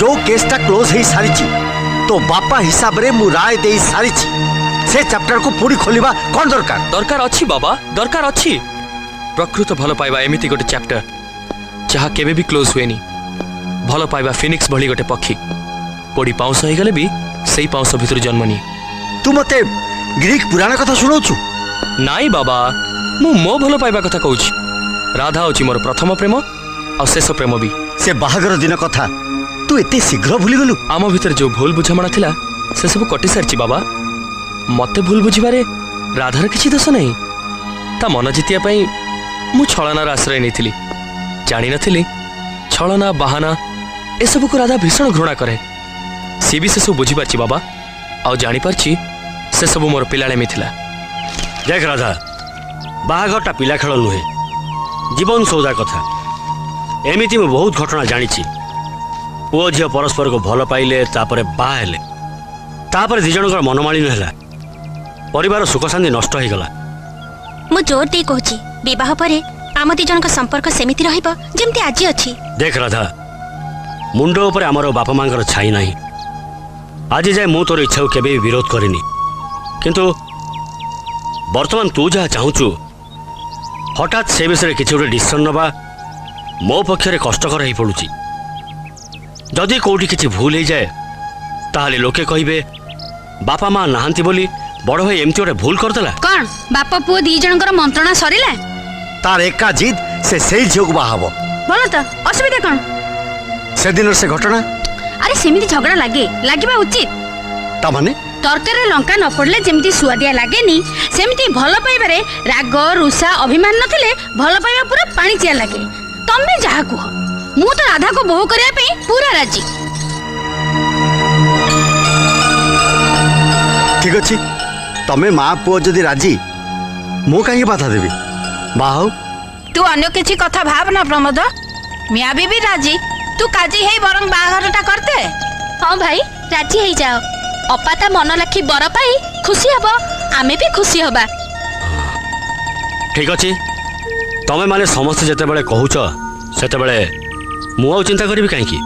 जो केसटा क्लोज हो सारी तो बापा हिसाब रे मु राय दे सारी से चैप्टर को पूरी खोलिबा कौन दरकार दरकार अच्छी बाबा दरकार अच्छी प्रकृत भल पाइबा एमिति गोटे चैप्टर जहा केबे भी क्लोज हुएनी भल पाइबा फिनिक्स भली गोटे पक्षी पोड़ी पाउंस हो गले भी सही पाउंस भितर जन्म निये। तू मते ग्रीक पुराण कथा सुनाउछु नाई बाबा मु मो भल पाइबा कथा कहूची राधा होची मोर प्रथम प्रेम और शेष प्रेम भी से बाहागर दिन कथा तू एते शीघ्र भूली गलु आम भीतर जो भूल बुझामणा थिला से सब कटि सारची बाबा मते भूल बुझिबारे राधार किछि दोष नहीं ता मन जितिया पई मु छलनार आश्रय नेथिली जानि नथिली छलना बाहाना ए सब को राधा भीषण घृणा करे सी भी से सब बुझी पारची बाबा आ जानि पारची से सब मोर पिलाळेमी थिला। देख राधा बाहागरटा पिला खेल नुहे जीवन सौदा कथा एमिति मु बहुत घटना जानी पुओ झील परस्पर को भल पाइले तापरे बाहा हेले तापरे दी जनकर मनमालिन है परिवार सुख शांति नष्ट हो गला। मु जोर दे कहूची विवाह परे आम दी जनक संपर्क सेमिति रहिबो जेमति आजि अछि। देख राधा मुंड ऊपर आमर बापा मांकर छाई नाही आज जाए मु तोर इच्छा को केबे विरोध करिनी किंतु वर्तमान तू जहाँ चाहूचु हठात से विषय किसी गोटे डिसीजन नवा मो पक्षरे कष्टकर हो पड़ुची जदि कौटी किसी भूल हो जाए ताहले लोके कहिबे बापा माँ नहांती बोली बड़ भाई एमती गोटे भूल करदेला कौन बापा पुओ दी जनकर मंत्रणा सरिला तार एका जिद से सही झील को बाहाबो बोलो तो असुविधा कौन से दिन से घटना अरे सेमिति झगड़ा लागे लागिबा उचित ता माने तरकारी लंका न पड़ले जेमती सुआदिया लागेनी सेमिति भल पाइबारे राग रुषा अभिमान नथिले भल पाइबा पूरा पानी चिया लागे तमे जहा कुह मु तो राधा को बोह करिया पे पूरा राजी। ठीक अच्छी तमे माँ पुओ जदि राजी मु कहीं बाधा देवी बाहु तू अन्य किसी कथा भाव ना प्रमोद मिया भी राजी तू काजी है बरंग बाहाघरटा करते। हाँ भाई राजी हो जाओ अपाता मन लाखी बर पाई खुशी हबो आमे भी खुशी हबा। ठीक अच्छी तमे माने समस्त जेते बेले कहूच सेते बेले मु चिंता करी कहीं